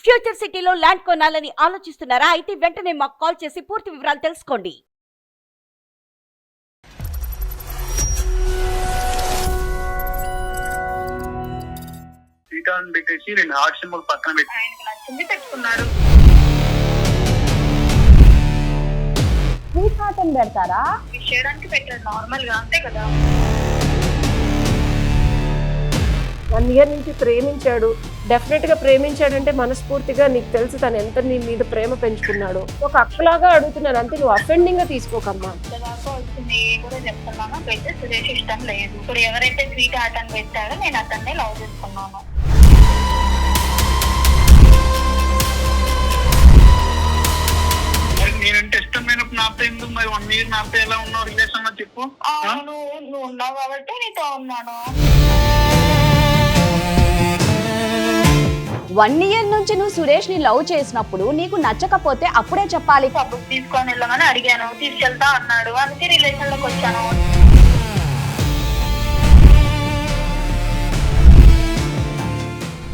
Future సిటీలో land కొనాలని ఆలోచిస్తున్నారా? అయితే వెంటనే మాకు కాల్ చేసి పూర్తి వివరాలు తెలుసుకోండి. సీటాన్ని పెట్టేసి 2 హార్ట్ సింబల్ పక్కన పెట్టి ఆయనకి నచ్చింది పెట్టుకున్నాడు. స్వీట్ హార్ట్ అని పెడతారా? విష్ చేయడానికి పెట్టాడు నార్మల్ గా, అంతే కదా. 1 year నుంచి ప్రేమించాడు. డెఫినెట్ గా ప్రేమించాడంటే మనస్ఫూర్తిగా నీకు తెలుసు తను ఎంత నీ మీద ప్రేమ పెంచుకున్నాడు. ఒక అక్కలాగా అడుగుతున్నాను అంతే, నువ్వు అఫెండింగ్ గా తీసుకోకమ్మా. దాకా వచ్చింది కూడా చెప్తున్నాను, అయితే సురేష్ ఇష్టం లేదు. ఇప్పుడు ఎవరైతే స్వీట్ హార్ట్ అని పెట్టాడో నేను అతన్నే లవ్ చేసుకున్నాను. మరి నేనంటే ఇష్టమైనప్పుడు నాతో ఎందుకు మరి 1 year నాతో ఎలా ఉన్నావు రిలేషన్ లో చెప్పు. నువ్వు ఉన్నావు కాబట్టి నీతో ఉన్నాను. 1 year నుంచి నువ్వు సురేష్ ని లవ్ చేసినప్పుడు నీకు నచ్చకపోతే అప్పుడే చెప్పాలి. పబ్బుకి తీసుకొని వెళ్ళమని అడిగాను, తీసుకెళ్తా అన్నాడు, అందుకే రిలేషన్ లోకి వచ్చాను.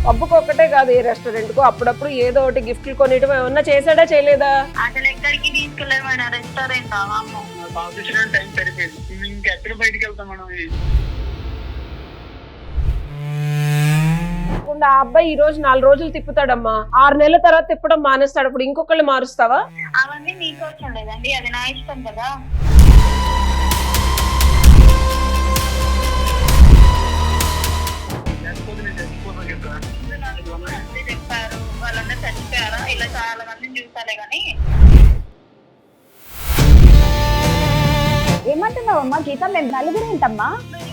పబ్బుకు ఒక్కటే కాదు, ఏ రెస్టారెంట్ కు అప్పుడప్పుడు ఏదో ఒకటి గిఫ్ట్లు కొనియడం ఏమన్నా చేశాడా చేయలేదా? అసలు ఎక్కడికి తీసుకెళ్ళామైనా రెస్టారెంట్ అమ్మ ఆఫీస్ టైం సరిపోయింది, ఇంకెక్కడ బయటకు వెళ్తాం మనం. ఆ అబ్బాయి ఈ రోజు 4 రోజులు తిప్పుతాడమ్మా, 6 నెలల తర్వాత తిప్పడం మానేస్తాడు. అప్పుడు ఇంకొకళ్ళు మారుస్తావా? అవన్నీ నీకోసం లేదండి, అది నా ఇష్టం కదా. అంతే చెప్పారు, వాళ్ళందరూ చచ్చిపోయారా? ఇలా చాలా మందిని చూసాలే గానీ. ఏమంటున్నావమ్మా గీత? మేము నలుగురు ఏంటమ్మా?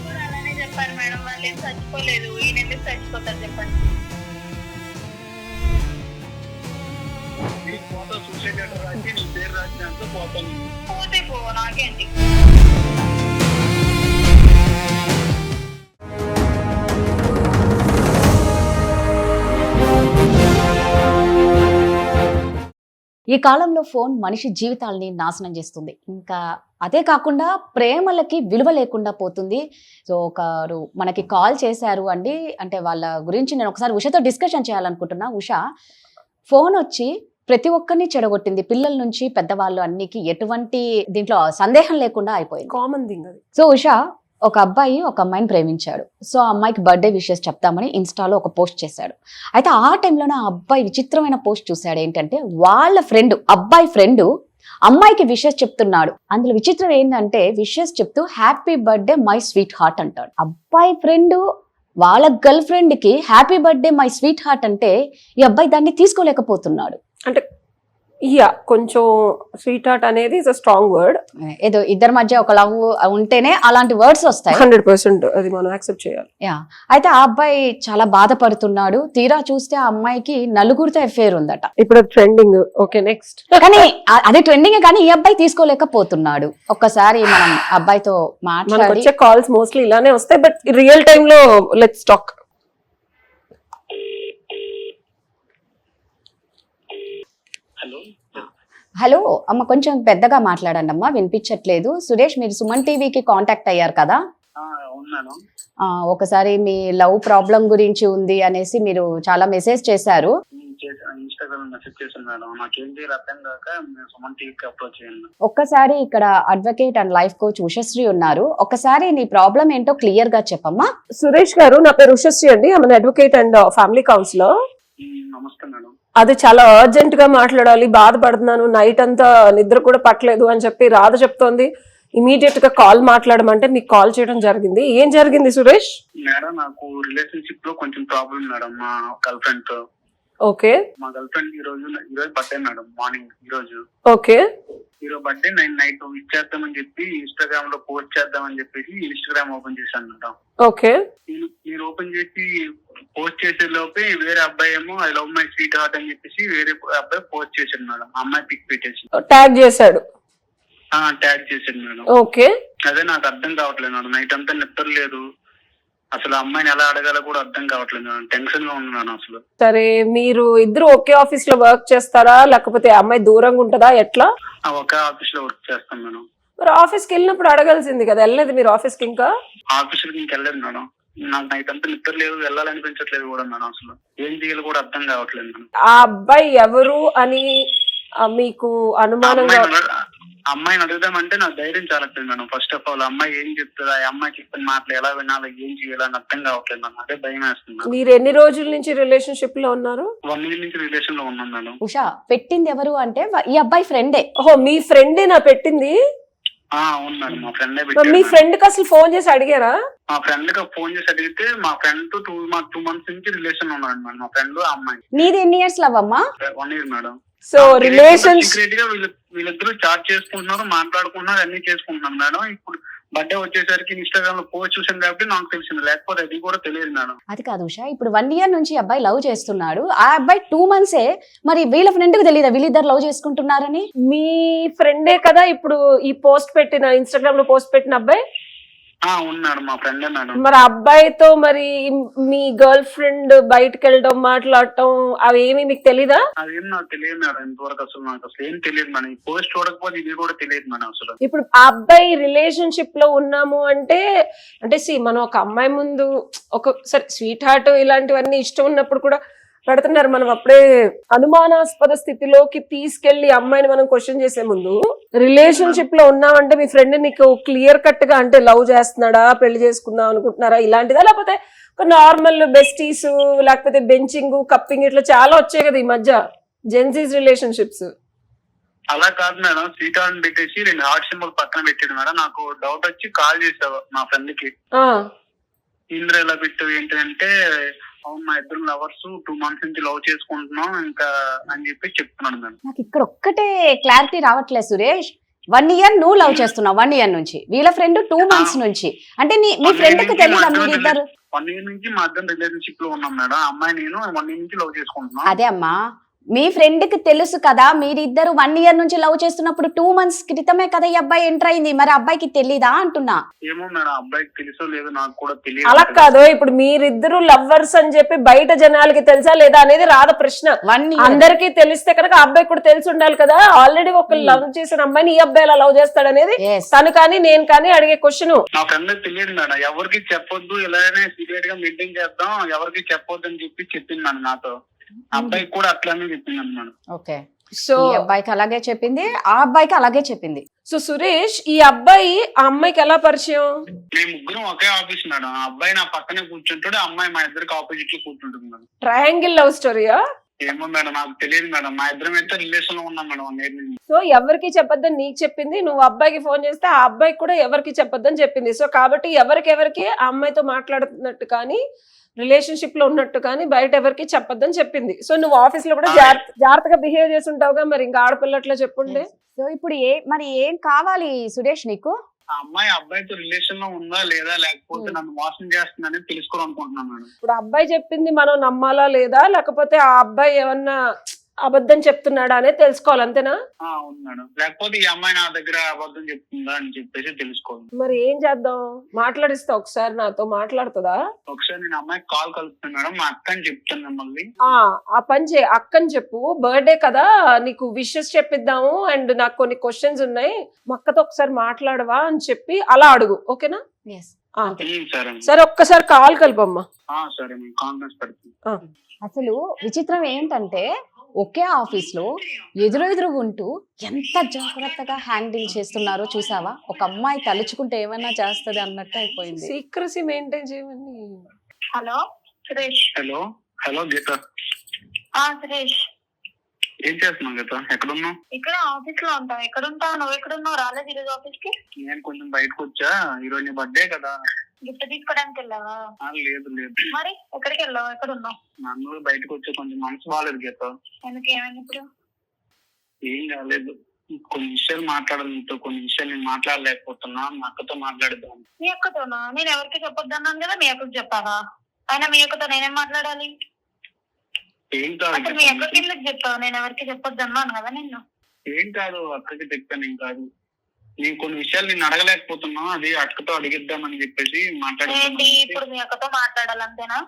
కూడా అలానే చెప్పారు మేడం, వాళ్ళు ఏం చచ్చిపోలేదు, ఈయన ఎందుకు చచ్చిపోతారు చెప్పండి. నీకు ఫోటో సూసైడ్ లెటర్ రాసి నీ పేరు రాసినంత పోతాను. పోతే పో, నాకేంటి. ఈ కాలంలో ఫోన్ మనిషి జీవితాలని నాశనం చేస్తుంది. ఇంకా అదే కాకుండా ప్రేమలకి విలువ లేకుండా పోతుంది. సో ఒకరు మనకి కాల్ చేశారు అండి, అంటే వాళ్ళ గురించి నేను ఒకసారి ఉషతో డిస్కషన్ చేయాలనుకుంటున్నా. ఉష ఫోన్ వచ్చి ప్రతి ఒక్కరిని చెడగొట్టింది, పిల్లల నుంచి పెద్దవాళ్ళు అన్నికి ఎటువంటి దీంట్లో సందేహం లేకుండా అయిపోయింది. కామన్ థింగ్ అది. సో ఉష, ఒక అబ్బాయి ఒక అమ్మాయిని ప్రేమించాడు. సో ఆ అమ్మాయికి బర్త్డే విషెస్ చెప్తామని ఇన్స్టాలో ఒక పోస్ట్ చేశాడు. అయితే ఆ టైంలోనే ఆ అబ్బాయి విచిత్రమైన పోస్ట్ చూశాడు. ఏంటంటే వాళ్ళ ఫ్రెండ్, అబ్బాయి ఫ్రెండ్ అమ్మాయికి విషెస్ చెప్తున్నాడు. అందులో విచిత్రం ఏంటంటే విషెస్ చెప్తూ happy birthday my sweet heart అంటాడు. అబ్బాయి ఫ్రెండ్ వాళ్ళ గర్ల్ ఫ్రెండ్ కి happy birthday my sweet heart అంటే ఈ అబ్బాయి దాన్ని తీసుకోలేకపోతున్నాడు. అంటే కొంచెం స్వీట్ హార్ట్ అనేది ఇస్ అ స్ట్రాంగ్ వర్డ్. ఏదో ఇద్దరి మధ్య ఒక లవ్ ఉంటేనే అలాంటి వర్డ్స్ వస్తాయి. 100% అది మనం యాక్సెప్ట్ చేయాలి. అయితే ఆ అబ్బాయి చాలా బాధపడుతున్నాడు. తీరా చూస్తే ఆ అమ్మాయికి నలుగురితో అఫేర్ ఉందట. ఇప్పుడు ట్రెండింగ్. Okay, next. కానీ అదే ట్రెండింగ్, కానీ ఈ అబ్బాయి తీసుకోలేకపోతున్నాడు. ఒక్కసారి మనం అబ్బాయితో మాట్లాడి, వచ్చే కాల్స్ మోస్ట్లీ ఇలానే వస్తాయి, బట్ రియల్ టైమ్ లో లెట్స్ టాక్. హలో అమ్మ, కొంచెం పెద్దగా మాట్లాడండి అమ్మా, వినిపించట్లేదు. సురేష్, మీరు సుమన్ టీవీకి కాంటాక్ట్ అయ్యారు కదా? ఒకసారి మీ లవ్ ప్రాబ్లం గురించి ఉంది అనేసి మీరు చాలా మెసేజ్ చేశారు. ఒక్కసారి ఇక్కడ advocate and life coach Ushasri ఉన్నారు, ఒక్కసారి నీ ప్రాబ్లం ఏంటో క్లియర్ గా చెప్పమ్మా. సురేష్ గారు, నా పేరు ఉషశ్రీ అండి, ఆమె అడ్వకేట్ అండ్ ఫ్యామిలీ కౌన్సిలర్. నమస్తే మేడం. అది చాలా అర్జెంట్ గా మాట్లాడాలి, బాధపడుతున్నాను, నైట్ అంతా నిద్ర కూడా పట్టలేదు అని చెప్పి రాధ చెప్తోంది. ఇమీడియట్ గా కాల్ మాట్లాడమంటే మీకు కాల్ చేయడం జరిగింది. ఏం జరిగింది సురేష్? మేడం, నాకు రిలేషన్షిప్ లో కొంచెం ప్రాబ్లం మేడం, మా గర్ల్ ఫ్రెండ్ తో. ఓకే. మా గర్ల్ ఫ్రెండ్ ఈ రోజు బర్త్డే మేడం, మార్నింగ్ ఈ రోజు. ఓకే. ఈరోజు బర్త్డే నైట్ విష్ చేద్దామని చెప్పి ఇన్స్టాగ్రామ్ లో పోస్ట్ చేద్దామని చెప్పేసి ఇన్స్టాగ్రామ్ ఓపెన్ చేశాను మేడం. ఓకే. నేను ఓపెన్ చేసి పోస్ట్ చేసే లోపే వేరే అబ్బాయి ఏమో I love my sweet heart అని చెప్పేసి వేరే అబ్బాయి పోస్ట్ చేశాడు మేడం. అమ్మాయి పిక్ పెట్టేసి ట్యాగ్ చేశాడు. ట్యాగ్ చేశాడు మేడం. ఓకే. అదే నాకు అర్థం కావట్లేదు మేడం, నైట్ అంతా నిద్ర లేదు, అసలు అమ్మాయిని ఎలా అడగాలో కూడా అర్థం కావట్లేదు మేడం, టెన్షన్ గా ఉన్నాను అసలు. సరే, మీరు ఇద్దరు ఒకే ఆఫీస్ లో వర్క్ చేస్తారా, లేకపోతే అమ్మాయి దూరంగా ఉంటుందా, ఎట్లా? ఒకే ఆఫీస్ లో వర్క్ చేస్తాం మేడం. మరి ఆఫీస్ కి వెళ్ళినప్పుడు అడగాల్సింది కదా, వెళ్ళలేదు మీరు ఆఫీస్ కి? ఇంకా ఆఫీస్ కి ఇంకెళ్ళలేదు మేడం, నాకు నైట్ అంతా నిద్ర లేదు, వెళ్ళాలనిపించట్లేదు కూడా మేడం. అసలు ఏం చేయాలి కూడా అర్థం కావట్లేదు మేడం. ఆ అబ్బాయి ఎవరు అని మీకు అనుమానంగా అమ్మాయిని అడుగుదామంటే నాకు ధైర్యం చాలట్లేదు మేడం. ఫస్ట్ ఆఫ్ ఆల్ అమ్మాయి ఏం చెప్తుందా, ఆ అమ్మాయి చెప్పిన మాటలు ఎలా వినాలి, ఏం చేయాలని అర్థం కావట్లేదు మేడం. అదే భయం వేస్తుంది. మీరు ఎన్ని రోజుల నుంచి రిలేషన్షిప్ లో ఉన్నారు? 1 year నుంచి రిలేషన్ లో ఉన్నాం మేడం. ఉషా పెట్టింది ఎవరు అంటే ఈ అబ్బాయి ఫ్రెండే. ఓహో, మీ ఫ్రెండే నా పెట్టింది? అవును మేడం, మా ఫ్రెండే మీ పెట్టాడు. ఫ్రెండ్ కి అసలు ఫోన్ చేసి అడిగారా? మా ఫ్రెండ్ కి ఫోన్ చేసి అడిగితే మా ఫ్రెండ్ 2 months నుంచి రిలేషన్ ఉన్నాడు మేడం. మా ఫ్రెండ్ ఆ అమ్మాయి. నీది ఎన్ని ఇయర్స్ లవ్ అమ్మా? 1 year madam. So relations secret గా వీళ్ళిద్దరూ చాట్ చేసుకుంటున్నారు, మాట్లాడుకుంటున్నారు, అన్ని చేసుకుంటున్నారు మేడం. ఇప్పుడు బర్త్డే వచ్చేసరికి ఇన్స్టాగ్రామ్ లో పోస్ట్ చూసాను కాబట్టి నాకు తెలిసింది, లేకపోతే అది కూడా తెలియదు మేడం. అది కాదు ఉషా, ఇప్పుడు 1 year నుంచి ఈ అబ్బాయి లవ్ చేస్తున్నాడు, ఆ అబ్బాయి 2 months మరి వీళ్ళ ఫ్రెండ్ కి తెలియదా వీళ్ళిద్దరు లవ్ చేసుకుంటున్నారని? మీ ఫ్రెండే కదా ఇప్పుడు ఈ పోస్ట్ పెట్టిన, ఇన్స్టాగ్రామ్ లో పోస్ట్ పెట్టిన అబ్బాయి? ఉన్నాడు, మా ఫ్రెండే మేడం. మరి అబ్బాయితో మరి మీ గర్ల్ ఫ్రెండ్ బయటకు వెళ్ళడం, మాట్లాడటం అవి ఏమి మీకు తెలీదా? అదేం నాకు తెలియదు మేడం. ఇంతవరకు అసలు నాకు అసలు ఏం తెలియదు మేడం. ఈ పోస్ట్ చూడకపోతే ఇది కూడా తెలియదు మేడం అసలు. ఇప్పుడు ఆ అబ్బాయి రిలేషన్షిప్ లో ఉన్నాము అంటే మనం ఒక అమ్మాయి ముందు ఒకసారి స్వీట్ హార్ట్ ఇలాంటివన్నీ ఇష్టం ఉన్నప్పుడు కూడా పెడుతున్నారు. మనం అప్పుడే అనుమానాస్పద స్థితిలోకి తీసుకెళ్లి అమ్మాయిని మనం క్వశ్చన్ చేసే ముందు రిలేషన్షిప్ లో ఉన్నామంటే మీ ఫ్రెండ్ నీకు క్లియర్ కట్ గా అంటే లవ్ చేస్తున్నాడా, పెళ్లి చేసుకుందాం అనుకుంటున్నారా ఇలాంటిదా, లేకపోతే ఒక నార్మల్ బెస్టీస్, లేకపోతే బెంచింగ్, కప్పింగ్ ఇట్లా చాలా వచ్చాయి కదా ఈ మధ్య జెన్సీస్ రిలేషన్షిప్స్? అలా కాదు మేడం, స్వీట్ హార్ట్ పెట్టేసి 2 హార్ట్ సింబల్ పక్కన పెట్టాడు మేడం. నాకు డౌట్ వచ్చి కాల్ చేసావు మా ఫ్రెండ్ కి. ఇంద్ర ఎలా పెట్టావు ఏంటంటే, అవును మా ఇద్దరు లవర్స్ 2 months నుంచి లవ్ చేసుకుంటున్నాం ఇంకా అని చెప్పి చెప్తున్నాడు మేడం. నాకు ఇక్కడ ఒక్కటే క్లారిటీ రావట్లేదు సురేష్. 1 year నువ్వు లవ్ చేస్తున్నావు, 1 year నుంచి వీళ్ళ ఫ్రెండ్ 2 months నుంచి, అంటే మీ ఫ్రెండ్ కి తెలియదా మీరిద్దరు? 1 year నుంచి మా ఇద్దరు రిలేషన్షిప్ లో ఉన్నాం మేడం. అమ్మాయి నేను 1 year నుంచి లవ్ చేసుకుంటున్నాం. అదే అమ్మా, మీ ఫ్రెండ్ కి తెలుసు కదా మీరిద్దరు 1 year నుంచి లవ్ చేస్తున్నప్పుడు 2 months క్రితమే కదా ఈ అబ్బాయి ఎంటర్ అయింది, మరి అబ్బాయికి తెలీదా అంటున్నా. ఏమో మేడం, అబ్బాయికి తెలుసో లేదో నాకు కూడా తెలియదు. అలా కాదు, ఇప్పుడు మీరిద్దరు లవ్వర్స్ అని చెప్పి బయట జనాలకి తెలుసా లేదా అనేది రాద ప్రశ్న. 1 year అందరికీ తెలిస్తే కనుక అబ్బాయి కూడా తెలిసి ఉండాలి కదా. ఆల్రెడీ ఒక లవ్ చేసిన అమ్మాయిని ఈ అబ్బాయి ఎలా లవ్ చేస్తాడు అనేది తను కానీ నేను కానీ అడిగే క్వశ్చన్. నా ఫ్రెండ్ తెలియదు మేడం, ఎవరికి చెప్పొద్దు, ఇలానే సీక్రెట్ గా మీటింగ్ చేద్దాం, ఎవరికి చెప్పొద్దు అని చెప్పి చెప్పింది మేడం నాతో. అబ్బాయి కూడా అట్లానే చెప్పింది మేడం. ఓకే, సో ఈ అబ్బాయికి అలాగే చెప్పింది, ఆ అబ్బాయికి అలాగే చెప్పింది. సో సురేష్, ఈ అబ్బాయి ఆ అమ్మాయికి ఎలా పరిచయం? మేము ముగ్గురం ఒకే ఆఫీస్ మేడం. ఆ అబ్బాయి నా పక్కనే కూర్చుంటాడు, అమ్మాయి మా ఇద్దరికి ఆపోజిట్ లో కూర్చుంటుంది మేడం. Triangle love స్టోరీయా? ఏమో మేడం, నాకు తెలియదు మేడం. మా ఇద్దరం అయితే రిలేషన్ లో ఉన్నాం మేడం 1 year నుంచి. సో ఎవరికి చెప్పొద్దని నీకు చెప్పింది, నువ్వు అబ్బాయికి ఫోన్ చేస్తే ఆ అబ్బాయికి కూడా ఎవరికి చెప్పొద్దని చెప్పింది. సో కాబట్టి ఎవరికి ఆ అమ్మాయితో మాట్లాడుతున్నట్టు కానీ రిలేషన్షిప్ లో ఉన్నట్టు కానీ బయట ఎవరికి చెప్పొద్దని చెప్పింది. సో నువ్వు ఆఫీస్ లో కూడా జాగ్రత్తగా బిహేవ్ చేసి ఉంటావుగా, మరి ఇంకా ఆడపిల్లట్లా చెప్పుండే. సో ఇప్పుడు మరి ఏం కావాలి సురేష్ నీకు? ఆ అమ్మాయి అబ్బాయితో రిలేషన్ లో ఉందా లేదా, లేకపోతే నన్ను మోసం చేస్తుందని తెలుసుకోవాలనుకుంటున్నాను మేడం. ఇప్పుడు అబ్బాయి చెప్పింది మనం నమ్మాలా లేదా, లేకపోతే ఆ అబ్బాయి ఏమన్నా అబద్ధం చెప్తున్నాడా అనేది తెలుసుకోవాలి, అంతేనా? అవును మేడం, లేకపోతే ఈ అమ్మాయి నా దగ్గర అబద్ధం చెప్తుందా అని చెప్పేసి తెలుసుకోవాలి. మరి ఏం చేద్దాం? మాట్లాడిస్తా ఒకసారి, నాతో మాట్లాడుతుందా? ఒకసారి నేను అమ్మాయికి కాల్ కలుపుతాను మేడం, మా అక్క అని చెప్తాను మిమ్మల్ని. ఆ పని చే, అక్కని చెప్పు, బర్త్డే కదా నీకు విషెస్ చెప్పిద్దాము అండ్ నాకు కొన్ని క్వశ్చన్స్ ఉన్నాయి, మా అక్కతో ఒకసారి మాట్లాడవా అని చెప్పి అలా అడుగు, ఓకేనా? సరే, ఒక్కసారి కాల్ కలుపమ్మా. సరే, కాన్ఫరెన్స్ పెడతాను. అసలు విచిత్రం ఏంటంటే ఒకే ఆఫీస్ లో ఎదురెదురు ఉంటూ ఎంత జాగ్రత్తగా హ్యాండిల్ చేస్తున్నారో చూసావా? ఒక అమ్మాయి తలుచుకుంటే ఏమైనా చేస్తుంది అన్నట్టు అయిపోయింది. సీక్రసీ మెయింటైన్ చేయమని. హలో సురేష్. హలో గీత. సురేష్, ఏం చేస్తున్నావు గీత? ఎక్కడున్నావు? ఇక్కడ ఆఫీస్ లో ఉంటావు. ఎక్కడుంటావు? నువ్వు ఎక్కడున్నావు? రాలేదు ఈరోజు ఆఫీస్ కి? నేను కొంచెం బయటకు వచ్చా, ఈరోజు నీ బర్త్డే కదా. గిఫ్ట్ తీసుకోవడానికి వెళ్ళావా? లేదు. మరి ఎక్కడికి వెళ్ళావు? ఎక్కడున్నావు? నన్ను బయటకు వచ్చి కొంచెం మనసు బాగాలేదు గీత. ఎందుకు, ఏమైంది ఇప్పుడు? ఏం కాలేదు, కొన్ని విషయాలు మాట్లాడాలి నీతో, కొన్ని విషయాలు నేను మాట్లాడలేకపోతున్నా, మా అక్కతో మాట్లాడదాం. మీ అక్కతోనా? నేను ఎవరికి చెప్పొద్దన్నాను కదా, మీ అక్కకి చెప్పావా? అయినా మీ అక్కతో నేనేం మాట్లాడాలి? ఏం కాదు, మీ అక్కకి ఎందుకు చెప్పావు? నేను ఎవరికి చెప్పొద్దన్నాను కదా నిన్ను. ఏం కాదు, అక్కకి చెప్పాను. ఏం కాదు, నేను కొన్ని విషయాలు నేను అడగలేకపోతున్నా, అది అక్కతో అడిగిద్దామని చెప్పేసి ఏంటి ఇప్పుడు మీ అక్కతో మాట్లాడాలంతేనా?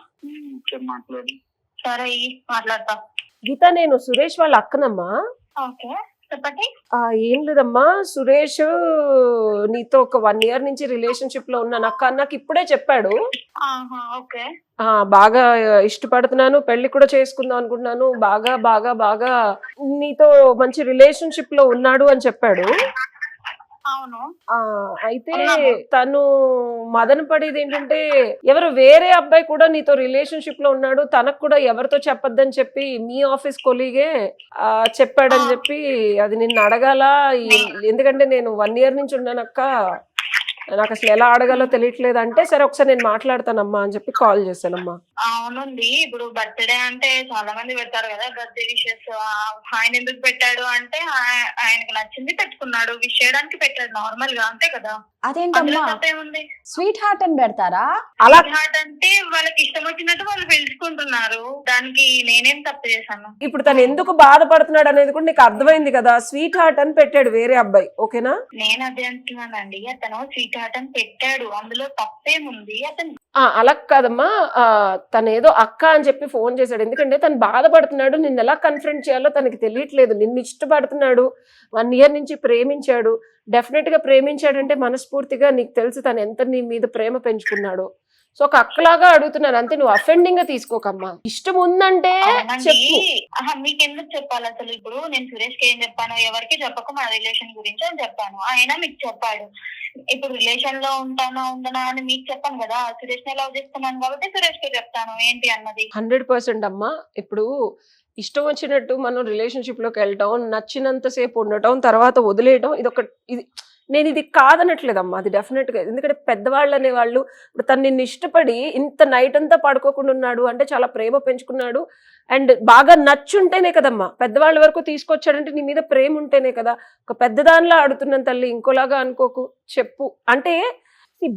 మాట్లాడు. సరే, మాట్లాడతా. గీత, నేను సురేష్ వాళ్ళ అక్కనమ్మా. ఓకే. చెప్పండి. ఏం లేదమ్మా, సురేష్ నీతో ఒక 1 year నుంచి రిలేషన్షిప్ లో ఉన్నాను అక్క, నాకు ఇప్పుడే చెప్పాడు. ఆహా, ఓకే. బాగా ఇష్టపడుతున్నాను, పెళ్లి కూడా చేసుకుందాం అనుకుంటున్నాను, బాగా బాగా బాగా నీతో మంచి రిలేషన్షిప్ లో ఉన్నాడు అని చెప్పాడు. అవును. అయితే తను మదన పడేది ఏంటంటే ఎవరు వేరే అబ్బాయి కూడా నీతో రిలేషన్షిప్ లో ఉన్నాడు, తనకు కూడా ఎవరితో చెప్పొద్దని చెప్పి మీ ఆఫీస్ కొలీగే చెప్పాడని చెప్పి అది నిన్ను అడగాల. ఎందుకంటే నేను 1 year నుంచి ఉన్నానక్క, నాకు అసలు ఎలా అడగాలో తెలియట్లేదు అంటే, సరే ఒకసారి నేను మాట్లాడతానమ్మా అని చెప్పి కాల్ చేశానమ్మా. అవునండి, ఇప్పుడు బర్త్డే అంటే చాలా మంది పెడతారు కదా బర్త్డే విషెస్. ఆయన ఎందుకు పెట్టాడు అంటే ఆయనకు నచ్చింది పెట్టుకున్నాడు, విష్ చేయడానికి పెట్టాడు నార్మల్ గా, అంతే కదా. అదేంటమ్మా ఉంది స్వీట్ హార్ట్ అని పెడతారా? అలా హార్ట్ అంటే వాళ్ళకి ఇష్టం వచ్చినట్టు వాళ్ళు పిలుచుకుంటున్నారు, దానికి నేనేం తప్పు చేశాను? ఇప్పుడు తను ఎందుకు బాధపడుతున్నాడు అనేది కూడా నీకు అర్థమైంది కదా. స్వీట్ హార్ట్ అని పెట్టాడు వేరే అబ్బాయి, ఓకేనా? నేను అదే అంటున్నానండి, అతను స్వీట్ హార్ట్ అని పెట్టాడు, అందులో తప్పేముంది? అతను అలా కాదమ్మా, తను ఏదో అక్క అని చెప్పి ఫోన్ చేశాడు. ఎందుకంటే తను బాధపడుతున్నాడు, నిన్ను ఎలా కన్ఫ్రంట్ చేయాలో తనకి తెలియట్లేదు. నిన్ను ఇష్టపడుతున్నాడు, 1 year నుంచి ప్రేమించాడు. డెఫినెట్ గా ప్రేమించాడంటే మనస్ఫూర్తిగా నీకు తెలుసు తను ఎంత నీ మీద ప్రేమ పెంచుకున్నాడు. సో ఒక అక్కలాగా అడుగుతున్నాను అంతే, నువ్వు అఫెండింగ్ గా తీసుకోకమ్మా. ఇష్టం ఉందంటే చెప్పు. మీకెందుకు చెప్పాలి అసలు? ఇప్పుడు నేను సురేష్ కి ఏం చెప్పాను? ఎవరికి చెప్పక మా రిలేషన్ గురించి అని చెప్పాను, ఆయన మీకు చెప్పాడు. ఇప్పుడు రిలేషన్ లో ఉంటానా ఉండనా అని మీకు చెప్పాను కదా, సురేష్ ని లవ్ చేస్తున్నాను కాబట్టి సురేష్ కి చెప్తాను ఏంటి అన్నది. 100% అమ్మా. ఇప్పుడు ఇష్టం వచ్చినట్టు మనం రిలేషన్షిప్ లోకి వెళ్ళటం, నచ్చినంత సేపు ఉండటం, తర్వాత వదిలేయటం, ఇది నేను ఇది కాదనట్లేదమ్మా, అది డెఫినెట్ గా. ఎందుకంటే పెద్దవాళ్ళు అనేవాళ్ళు ఇప్పుడు తను నిన్ను ఇష్టపడి ఇంత నైట్ అంతా పడుకోకుండా ఉన్నాడు అంటే చాలా ప్రేమ పెంచుకున్నాడు అండ్ బాగా నచ్చుంటేనే కదమ్మా. పెద్దవాళ్ళ వరకు తీసుకొచ్చాడంటే నీ మీద ప్రేమ ఉంటేనే కదా. ఒక పెద్దదానిలా ఆడుతున్నాను తల్లి, ఇంకోలాగా అనుకోకు, చెప్పు అంటే.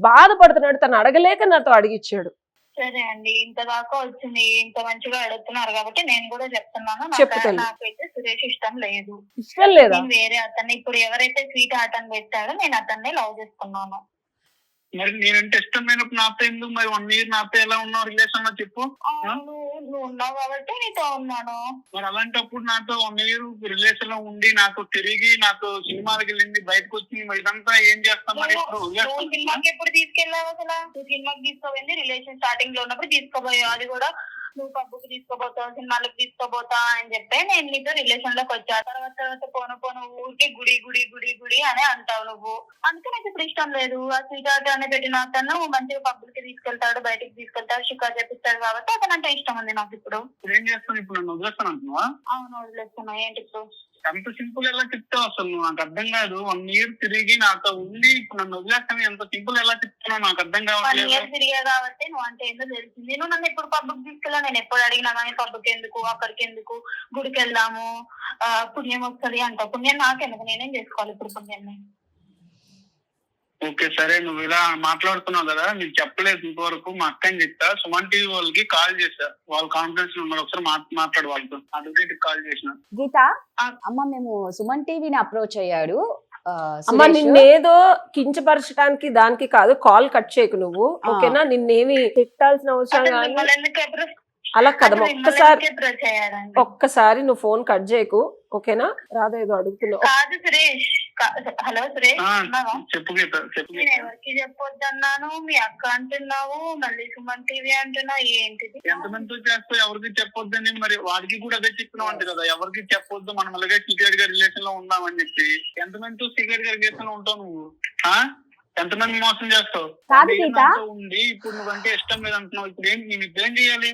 బాధపడుతున్నాడు, తను అడగలేక నాతో అడిగిచ్చాడు. సరే అండి, ఇంత దాకా వచ్చింది, ఇంత మంచిగా అడుగుతున్నారు కాబట్టి నేను కూడా చెప్తున్నాను. నాకైతే సురేష్ ఇష్టం లేదు. ఇష్టం లేదా? వేరే అతన్ని, ఇప్పుడు ఎవరైతే స్వీట్ హార్ట్ అని పెట్టాడో నేను అతన్ని లవ్ చేసుకున్నాను. మరి నేనంటే ఇష్టం లేనప్పుడు నాతో ఎందుకు? మరి 1 year నాతో ఎలా ఉన్నావు రిలేషన్ లో చెప్పు? నువ్వు ఉన్నావు కాబట్టి నీతో ఉన్నాను. మరి అలాంటప్పుడు నాతో 1 year రిలేషన్ లో ఉండి నాతో తిరిగి నాతో సినిమాలకు వెళ్ళింది, బయటకు వచ్చింది, మరి ఇదంతా ఏం చేస్తాం? మరి నువ్వు సినిమాకి ఎప్పుడు తీసుకెళ్ళావు అసలు? నువ్వు సినిమాకి తీసుకోపోయింది రిలేషన్ స్టార్టింగ్ లో ఉన్నప్పుడు తీసుకోపోయావు, అది కూడా నువ్వు పబ్బుకి తీసుకోపోతావు, సినిమాలకు తీసుకోపోతా అని చెప్పి నేను నీతో రిలేషన్ లోకి వచ్చా. తర్వాత పోను ఊరికి గుడి గుడి గుడి గుడి అని అంటావు నువ్వు. అందుకే నాకు ఇప్పుడు ఇష్టం లేదు. ఆ స్వీట్ హార్ట్ అని పెట్టిన అతను మంచిగా పబ్బులకి తీసుకెళ్తాడు, బయటకి తీసుకెళ్తాడు, షికార్ చేపిస్తాడు కాబట్టి అతను అంటే ఇష్టం ఉంది నాకు. ఇప్పుడు ఏం చేస్తాను? ఇప్పుడు నన్ను వదిలేస్తాను అంటున్నావా? అవును, వదిలేస్తున్నా. ఏంటి ఇప్పుడు అంత సింపుల్ ఎలా చెప్తావు అసలు? నాకు అర్థం కాదు. 1 year తిరిగి నాతో ఉండి ఇప్పుడు నన్ను వదిలేస్తాను, ఎంత సింపుల్ ఎలా చెప్తున్నావు నాకు అర్థం కావట్లేదు. 1 year తిరిగా కాబట్టి నువ్వు అంటే ఏంటో తెలిసింది. నువ్వు నన్ను ఎప్పుడు పబ్బుకి తీసుకెళ్ళా? నేను ఎప్పుడు అడిగినా కానీ పబ్బుకి ఎందుకు, అక్కడికి ఎందుకు, గుడికి వెళ్దాము, పుణ్యం వస్తుంది అంట. పుణ్యం నాకెందుకు? నేనేం చేసుకోవాలి ఇప్పుడు పుణ్యాన్ని? ఓకే సరే, నువ్వు ఇలా మాట్లాడుతున్నావు కదా, నీకు చెప్పలేదు ఇంతవరకు. మా అక్కని చెప్తా, సుమన్ టీవీ వాళ్ళకి కాల్ చేశా, వాళ్ళ కాన్ఫరెన్స్ లో ఉన్నారు, ఒకసారి మాట్లాడు వాళ్ళతో. అడ్వకేట్ కాల్ చేసిన. గీత అమ్మ, మేము సుమన్ టీవీని అప్రోచ్ అయ్యాడు. అమ్మ నిన్నేదో కించపరచడానికి దానికి కాదు, కాల్ కట్ చేయకు నువ్వు, ఓకేనా? నిన్నేమి తిట్టాల్సిన అవసరం కాదు. అలా కదమ్మా, ఒక్కసారి నువ్వు ఫోన్ కట్ చేయకు, ఓకేనా? రాదా ఏదో అడుగుతున్నావు. కాదు సురేష్, హలో సురేష్, చెప్పు. నేను ఎవరికి చెప్పొద్దన్నాను? మీ అక్క అంటున్నావు, మళ్ళీ సుమన్ టీవీ అంటున్నావు, ఏంటిది? ఎంతమందితో చేస్తావు? ఎవరికి చెప్పొద్దని మరి వాడికి కూడా అదే చెప్పినావు అంతే కదా, ఎవరికి చెప్పొద్దు, మనం అలాగే సీక్రెట్ గా రిలేషన్ లో ఉందామని చెప్పి. ఎంతమందితో సీక్రెట్ గా రిలేషన్ లో ఉంటావు నువ్వు? ఎంతమంది మోసం చేస్తావు? ఉండి ఇప్పుడు నువ్వంటే ఇష్టం లేదు అంటున్నావు, ఇప్పుడు ఏంటి? నేను ఇప్పుడు ఏం చేయాలి?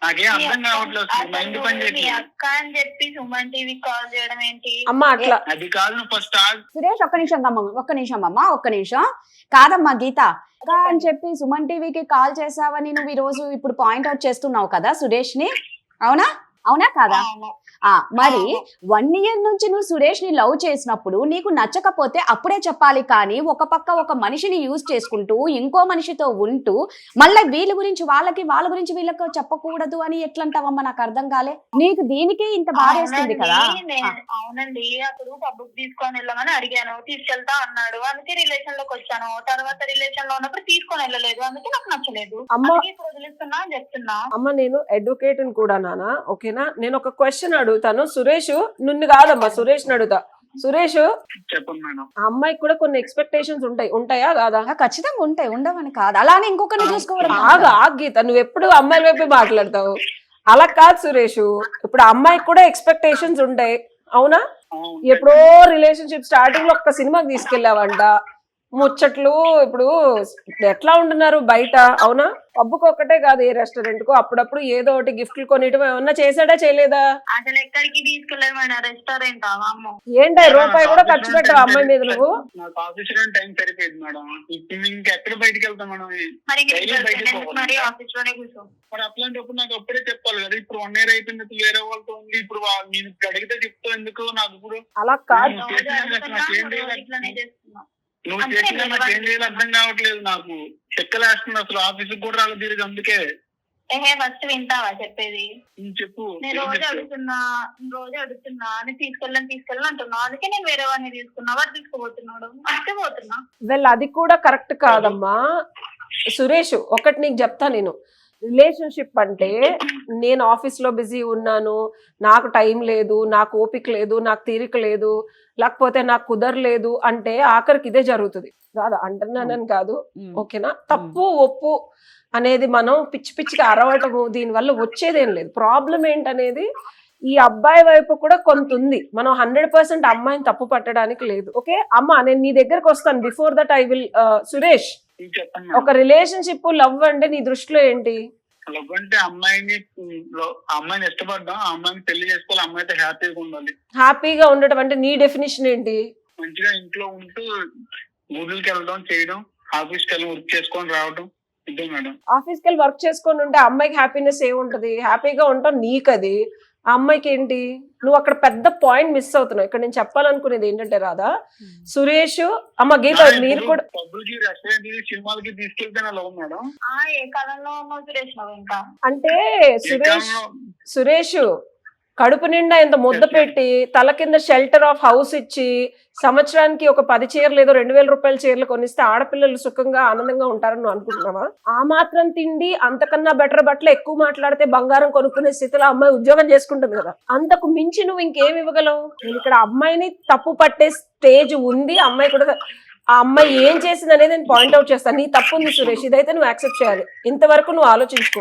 నాకేం అర్థం కావట్లేదు. మైండ్ పని చేసి అక్క అని చెప్పి సుమన్ టీవీ కాల్ చేయడం ఏంటి? అమ్మా అట్లా అది కాదు. నువ్వు ఫస్ట్ సురేష్ ఒక్క నిమిషం కాదమ్మా గీత, అక్క అని చెప్పి సుమన్ టీవీకి కాల్ చేసావని నువ్వు ఈ రోజు ఇప్పుడు పాయింట్ అవుట్ చేస్తున్నావు కదా సురేష్ ని, అవునా కాదా? మరి 1 year నుంచి నువ్వు సురేష్ ని లవ్ చేసినప్పుడు నీకు నచ్చకపోతే అప్పుడే చెప్పాలి, కానీ ఒక పక్క ఒక మనిషిని యూజ్ చేసుకుంటూ ఇంకో మనిషితో ఉంటూ మళ్ళీ వీళ్ళ గురించి వీళ్ళకి చెప్పకూడదు అని ఎట్లంటావమ్మా? నాకు అర్థం కాలే. నీకు దీనికి ఇంత బాధేస్తుంది కదా? అవునండి, అప్పుడు పబ్బుకి తీసుకొని వెళ్ళమని అడిగాను, తీసుకెళ్తా అన్నాడు, అందుకే రిలేషన్ లోకి వచ్చాను. తర్వాత రిలేషన్ లో ఉన్నప్పుడు తీసుకొని వెళ్ళలేదు, అందుకే నాకు నచ్చలేదు. అమ్మ వదిలిస్తున్నా అని చెప్తున్నా. అమ్మ నేను అడ్వకేట్ కూడా నానా, ఓకేనా? ఓకేనా? నేను ఒక క్వశ్చన్ అడుగుతాను. సురేష్ నిన్ను కాదమ్మా, సురేష్ అడుగుతా. సురేష్, చెప్పండి మేడం. ఆ అమ్మాయికి కూడా కొన్ని ఎక్స్పెక్టేషన్స్ ఉంటాయా కాదా? ఖచ్చితంగా ఉంటాయి, ఉండవని కాదు. అలానే ఇంకొకరిని చూసుకోవడం ఆగా గీత, నువ్వు ఎప్పుడు అమ్మాయిల వైపు మాట్లాడతావు. అలా కాదు సురేష్, ఇప్పుడు ఆ అమ్మాయికి కూడా ఎక్స్పెక్టేషన్స్ ఉంటాయి, అవునా? ఎప్పుడో రిలేషన్షిప్ స్టార్టింగ్ లో ఒక్క సినిమాకి తీసుకెళ్ళావంట, ముచ్చట్లు. ఇప్పుడు ఎట్లా ఉంటున్నారు బయట, అవునా? పబ్బుకు ఒక్కటే కాదు, ఏ రెస్టారెంట్ కు అప్పుడప్పుడు ఏదో ఒకటి గిఫ్ట్లు కొనియటం ఏమన్నా చేసాడా చేయలేదా? అసలు ఎక్కడికి తీసుకెళ్ళదు మేడం, రెస్టారెంట్. అమ్మో ఏంటో రూపాయి కూడా ఖర్చు పెట్టావు అమ్మాయి మీద నువ్వు. నాకు ఆఫీస్ లో టైం సరిపోయింది మేడం. ఇప్పుడు ఇంకెక్కడ బయటకు వెళ్తాం మేడం? మరి డైలీ బయటకు పోవాలి. మరి ఆఫీస్ లోనే కూర్చో. మరి అట్లాంటప్పుడు నాకు అప్పుడే చెప్పాలి కదా. ఇప్పుడు 1 year అయిపోయింది, వేరే వాళ్ళతో ఉంది. ఇప్పుడు నేను అడిగితే చెప్తావు ఎందుకు? నాకు ఇప్పుడు అలా కాదు, నువ్వు చేసిన నాకు ఏం చేయాలి అర్థం కావట్లేదు. నాకు చెక్కలేస్తుంది అసలు. ఆఫీస్ కూడా రాలేదు తిరిగి. అందుకే ఫస్ట్ వింటావా చెప్పేది? చెప్పు. నేను రోజు అడుగుతున్నా నేను తీసుకెళ్ళని అంటున్నా. అందుకే నేను వేరే వాడిని తీసుకున్నా, వాడు తీసుకుపోతున్నాడు, అంతే పోతున్నా. వెల్ అది కూడా కరెక్ట్ కాదమ్మా సురేష్. ఒకటి నీకు చెప్తా నేను, రిలేషన్షిప్ అంటే నేను ఆఫీస్ లో బిజీ ఉన్నాను, నాకు టైం లేదు, నాకు ఓపిక లేదు, నాకు తీరిక లేదు, లేకపోతే నాకు కుదరలేదు అంటే ఆఖరికి ఇదే జరుగుతుంది కాదు. అంటున్నానని కాదు, ఓకేనా? తప్పు ఒప్పు అనేది మనం పిచ్చి పిచ్చిగా అరవటము, దీనివల్ల వచ్చేదేం లేదు. ప్రాబ్లం ఏంటనేది ఈ అబ్బాయి వైపు కూడా కొంత ఉంది. మనం 100% అమ్మాయిని తప్పు పట్టడానికి లేదు. ఓకే అమ్మా, నేను నీ దగ్గరకు వస్తాను. Before that I will Suresh, ఒక రిలేషన్షిప్ లవ్ అంటే నీ దృష్టిలో ఏంటి? లవ్ అంటే అమ్మాయిని ఇష్టపడ్డాం, ఆ అమ్మాయిని పెళ్లి చేసుకోవాలి, అమ్మాయితో హ్యాపీగా ఉండాలి. హ్యాపీగా ఉండటం అంటే నీ డెఫినేషన్ ఏంటి? మంచిగా ఇంట్లో ఉంటూ ఊళ్ళకి వెళ్ళడం, చేయడం, ఆఫీస్కి వెళ్ళి వర్క్ చేసుకొని రావడం, ఇదే మేడం. ఆఫీస్కి వెళ్ళి వర్క్ చేసుకొని ఉంటే అమ్మాయికి హ్యాపీనెస్ ఏముంటది? హ్యాపీగా ఉంటాం నీకు, అది ఆ అమ్మాయికి ఏంటి? నువ్వు అక్కడ పెద్ద పాయింట్ మిస్ అవుతున్నావు. ఇక్కడ నేను చెప్పాలనుకునేది ఏంటంటే రాదా, సురేష్ అమ్మ గీత, మీరు కూడా పబ్బులకి, రెస్టారెంట్కి, సినిమాలకి తీసుకెళ్తేనే లవ్ మేడం. ఏ కాలంలో ఉన్నావు సురేష్ నువ్వు? ఇంకా అంటే సురేష్ కడుపు నిండా ఇంత ముద్ద పెట్టి, తల కింద షెల్టర్ ఆఫ్ హౌస్ ఇచ్చి, సంవత్సరానికి ఒక 10 చీరలు ఏదో 2000 రూపాయల చీరలు కొనిస్తే ఆడపిల్లలు సుఖంగా ఆనందంగా ఉంటారని నువ్వు అనుకుంటున్నావా? ఆ మాత్రం తిండి, అంతకన్నా బెటర్ బట్టలు, ఎక్కువ మాట్లాడితే బంగారం కొనుక్కునే స్థితిలో అమ్మాయి ఉద్యోగం చేసుకుంటుంది కదా. అంతకు మించి నువ్వు ఇంకేమి ఇవ్వగలవు? నేను ఇక్కడ అమ్మాయిని తప్పు పట్టే స్టేజ్ ఉంది, అమ్మాయి కూడా ఆ అమ్మాయి ఏం చేసింది అనేది నేను పాయింట్అవుట్ చేస్తాను. నీ తప్పు ఉంది సురేష్, ఇదైతే నువ్వు యాక్సెప్ట్ చేయాలి. ఇంతవరకు నువ్వు ఆలోచించుకో.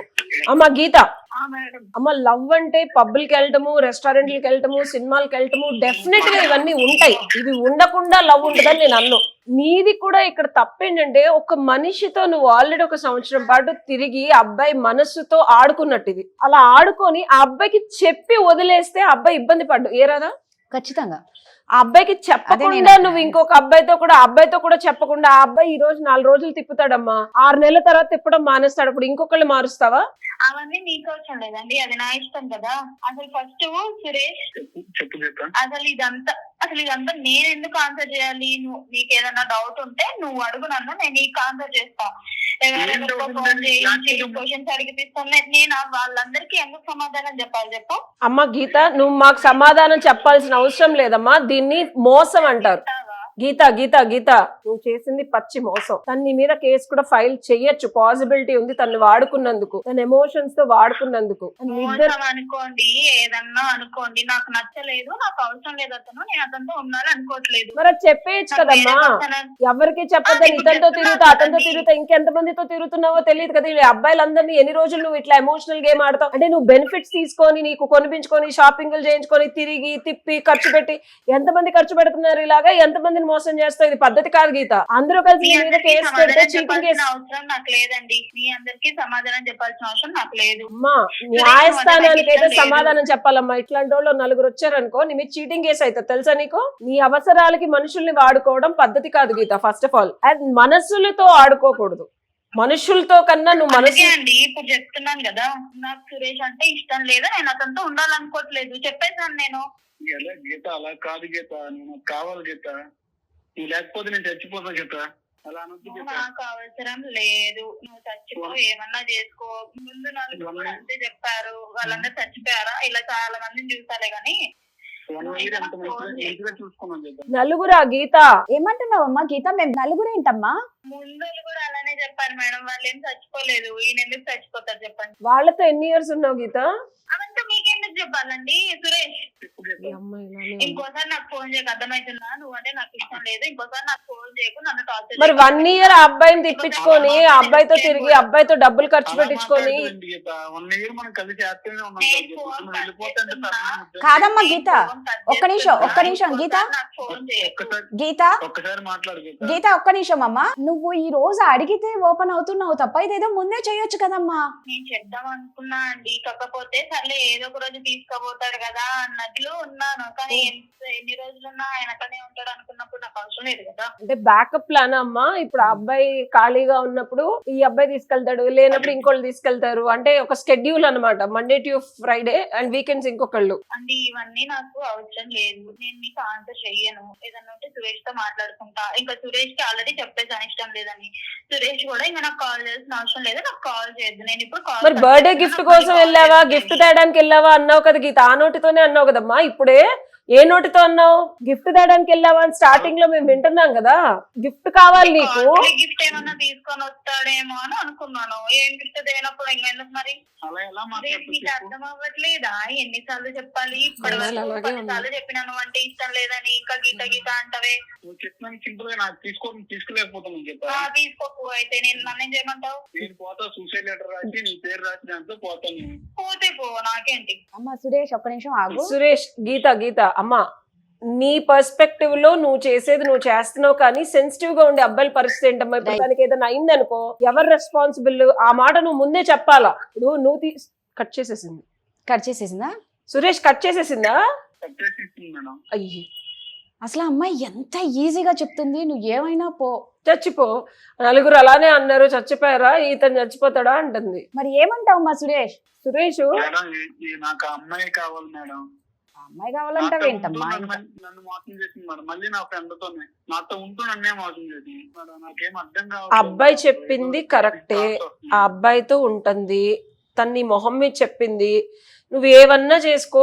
అమ్మ గీత, అమ్మ లవ్ అంటే పబ్బులకి వెళ్ళటము, రెస్టారెంట్లకి వెళ్ళటము, సినిమాలకి వెళ్ళటము, డెఫినెట్ గా ఇవన్నీ ఉంటాయి. ఇవి ఉండకుండా లవ్ ఉంటుందని నేను అన్ను. నీది కూడా ఇక్కడ తప్పేంటంటే, ఒక మనిషితో నువ్వు ఆల్రెడీ 1 సంవత్సరం పాటు తిరిగి అబ్బాయి మనస్సుతో ఆడుకున్నట్టు. ఇది అలా ఆడుకొని ఆ అబ్బాయికి చెప్పి వదిలేస్తే అబ్బాయి ఇబ్బంది పడ్డు ఏ రాదా? ఖచ్చితంగా. ఆ అబ్బాయికి చెప్పకుండా నువ్వు ఇంకొక అబ్బాయితో కూడా చెప్పకుండా, ఆ అబ్బాయి ఈ రోజు 4 రోజులు తిప్పుతాడమ్మా, 6 నెలల తర్వాత తిప్పడం మానేస్తాడు. అప్పుడు ఇంకొకళ్ళు మారుస్తావా? అవన్నీ నీకు అవసరం లేదండి, అది నా ఇష్టం కదా. అసలు ఫస్ట్ సురేష్, అసలు ఇదంతా నేను ఎందుకు ఆన్సర్ చేయాలి? నువ్వు నీకు ఏదైనా డౌట్ ఉంటే నువ్వు అడుగు నన్ను, నేను నీకు ఆన్సర్ చేస్తా. ఎవరైనా ఫోన్ చేయించి క్వశ్చన్స్ అడిగిపిస్తాను నేను, వాళ్ళందరికీ ఎందుకు సమాధానం చెప్పాలి చెప్పు? అమ్మ గీత, నువ్వు మాకు సమాధానం చెప్పాల్సిన అవసరం లేదమ్మా. దీన్ని మోసం అంటారు. గీత గీత గీత, నువ్వు చేసింది పచ్చి మోసం. తన నీ మీద కేసు కూడా ఫైల్ చెయ్యొచ్చు, పాసిబిలిటీ ఉంది. తను వాడుకున్నందుకు, తన ఎమోషన్స్ తో వాడుకున్నందుకు. అనుకోండి, ఏదన్నా అనుకోండి, నాకు నచ్చలేదు, నాకు అవసరం లేదు అతను, నేను అతనితో ఉండాలి అనుకోవట్లేదు. మరి అది చెప్పేయచ్చు కదమ్మా. ఎవరికి చెప్పద్దని ఇతనితో తిరుగుతా, అతనితో తిరుగుతా, ఇంకెంతమందితో తిరుగుతున్నావో తెలియదు కదా. ఈ అబ్బాయిలందరినీ ఎన్ని రోజులు నువ్వు ఇట్లా ఎమోషనల్ గేమ్ ఆడతావు? అంటే నువ్వు బెనిఫిట్స్ తీసుకొని, నీకు కొనిపించుకొని, షాపింగ్లు చేయించుకొని, తిరిగి తిప్పి ఖర్చు పెట్టి, ఎంతమంది ఖర్చు పెడుతున్నారు ఇలాగా, ఎంతమంది మోసం చేస్తావు? ఇది పద్ధతి కాదు గీత. అందరూ కలిసి మీద కేసు పెడితే చీటింగ్ కేసు. అవసరం నాకు లేదండి, మీ అందరికి సమాధానం చెప్పాల్సిన అవసరం నాకు లేదు. అమ్మా, న్యాయస్థానానికి అయితే సమాధానం చెప్పాలమ్మా. ఇట్లాంటి వాళ్ళు 4 వచ్చారనుకో, నీ మీద చీటింగ్ కేసు అయితే తెలుసా నీకు? నీ అవసరాలకి మనుషుల్ని వాడుకోవడం పద్ధతి కాదు Geetha. First of all, and మనసులతో ఆడుకోకూడదు. మనుషులతో కన్నా నువ్వు మనసు అండి. ఇప్పుడు చెప్తున్నాను కదా, నాకు సురేష్ అంటే ఇష్టం లేదు, నేను అతనితో ఉండాలనుకోవట్లేదు, చెప్పేసాను నేను. గీత అలా కాదు గీత, నేను కావాలి గీత, నువ్వు లేకపోతే నేను చచ్చిపోతా గీత. అలా అనొద్దు. నాకు అవసరం లేదు, నువ్వు చచ్చిపో, ఏమన్నా చేసుకో. ముందు 4 కూడా అంతే చెప్పారు, వాళ్ళందరూ చచ్చిపోయారా? ఇలా చాలా మందిని చూసాలే గాని. నలుగురా గీత? ఏమంటున్నావమ్మా గీత? మేము నలుగురేంటమ్మా? ముందు కూడా అలానే చెప్పారు మేడం, వాళ్ళు ఏం చచ్చిపోలేదు, ఈయన ఎందుకు చచ్చిపోతారు చెప్పండి. వాళ్ళతో ఎన్ని ఇయర్స్ ఉన్నావు గీత? అవంతా మీకేం ఎందుకు చెప్పాలండి సురేష్? ఇప్పుడు ఈ అమ్మాయి ఇలానే ఉంది. ఇంకోసారి నాకు ఫోన్ చేయకు, అర్థమవుతుందా? నువ్వంటే నాకు ఇష్టం లేదు, ఇంకోసారి నాకు ఫోన్ చేయకు, నన్ను టార్చర్ మరి 1 year ఆ అబ్బాయిని తిప్పించుకొని ఆ అబ్బాయితో తిరిగి అబ్బాయితో డబ్బులు ఖర్చు పెట్టించుకొని 1 year మనం కలిసి హ్యాపీగానే ఉన్నాం కదా. ఇప్పుడు నువ్వు వెళ్ళిపోతుంటే కాదమ్మా గీత, ఒక్క నిమిషం గీత, గీత ఒక్కసారి మాట్లాడు గీత. గీత ఒక్క నిమిషం అమ్మా. నువ్వు ఈ రోజు అడిగితే ఓపెన్ అవుతున్నావు తప్ప ఇదేదో ముందే చేయొచ్చు కదమ్మా. నేను చెప్దాం అనుకున్నా అండి, కాకపోతే సర్లే ఏదో ఒక రోజు తీసుకుపోతాడు కదా అన్నట్లు ఉన్నాను. కానీ ఎన్ని రోజులున్నా ఆయన అక్కడనే ఉంటాడు అనుకున్నప్పుడు నాకు అవసరం లేదు కదా. అంటే బ్యాకప్ ప్లాన్ అమ్మా. ఇప్పుడు ఆ అబ్బాయి ఖాళీగా ఉన్నప్పుడు ఈ అబ్బాయి తీసుకెళ్తాడు, లేనప్పుడు ఇంకోళ్ళు తీసుకెళ్తారు. అంటే ఒక స్కెడ్యూల్ అన్నమాట, Monday to Friday and weekends ఇంకొకళ్ళు. అంటే ఇవన్నీ నాకు అవసరం లేదు, నేను నీకు ఆన్సర్ చెయ్యను. ఏదన్నా ఉంటే సురేష్ తో మాట్లాడుకుంటా. ఇంకా సురేష్ కి ఆల్రెడీ చెప్పేసాను ఇష్టం లేదని. సురేష్ కూడా ఇంకా నాకు కాల్ చేయాల్సిన అవసరం లేదు, నాకు కాల్ చేయొద్దు. నేను ఇప్పుడు మరి బర్త్డే గిఫ్ట్ కోసం వెళ్ళావా, గిఫ్ట్ తేయడానికి వెళ్ళావా అన్నావు కదా గీత, ఆ నోటితోనే అన్నావు కదమ్మా. ఇప్పుడే ఏ నోటితో అన్నావు? గిఫ్ట్ తేయడానికి వెళ్ళావా అని స్టార్టింగ్ లో మేము వింటున్నాం కదా. గిఫ్ట్ కావాలి నీకు. గిఫ్ట్ ఏమన్నా తీసుకొని వస్తాడేమో అని అనుకున్నాను. ఏం గిఫ్ట్ తేనప్పుడు ఇంకెందుకు మరి? అలా ఎలా నీకు మాట్లాడుతుంది అర్థం అవ్వట్లేదా? ఎన్నిసార్లు చెప్పాలి? ఇప్పటి అలాగే వరకు ఉంది. 10 సార్లు చెప్పినాను అంటే ఇష్టం లేదని, ఇంకా గీత గీత అంటవే. నువ్వు చెప్పినాను సింపుల్ గా నాకు తీసుకోలేకపోతాను చెప్పా. తీసుకోకు, అయితే నేను నన్నేం చేయమంటావు? నేను పోతా, సూసైడ్ లెటర్ రాసి నీ పేరు రాసి దాంట్లో పోతాను నేను. పోతే పో, నాకేంటి. అమ్మా సురేష్ ఒక్క నిమిషం ఆగు. సురేష్, గీత అమ్మా, నీ పర్స్పెక్టివ్ లో నువ్వు చేసేది నువ్వు చేస్తున్నావు, కానీ సెన్సిటివ్ గా ఉండే అబ్బాయిల పరిస్థితి ఏంటమ్మా? ఇప్పుడు దానికి ఏదైనా అయిందనుకో ఎవరు రెస్పాన్సిబుల్? ఆ మాట నువ్వు ముందే చెప్పాలా. ఇప్పుడు నువ్వు కట్ చేసేసిందా సురేష్? కట్ చేసేసిందా? చెప్పేసిస్తుంది మేడం. అయ్యి, అసలు ఆ అమ్మాయి ఎంత ఈజీగా చెప్తుంది, నువ్వు ఏమైనా పో, చచ్చిపో. నలుగురు అలానే అన్నారు, చచ్చిపోయారా, ఇతను చచ్చిపోతాడా అంటుంది. మరి ఏమంటావు మా సురేష్? మేడం నాకు ఆ అమ్మాయి కావాలి మేడం. అమ్మాయి కావాలంటావు ఏంటమ్మా? నన్ను మోసం చేసింది మేడం. మళ్ళీ నా ఫ్రెండ్ తోనే నాతో ఉంటూ నన్నే మోసం చేసింది మేడం. నాకేం అర్థం అబ్బాయి చెప్పింది కరెక్టే, ఆ అబ్బాయితో ఉంటుంది, తన్ని మొహం మీద చెప్పింది. నువ్వు ఏవన్నా చేసుకో,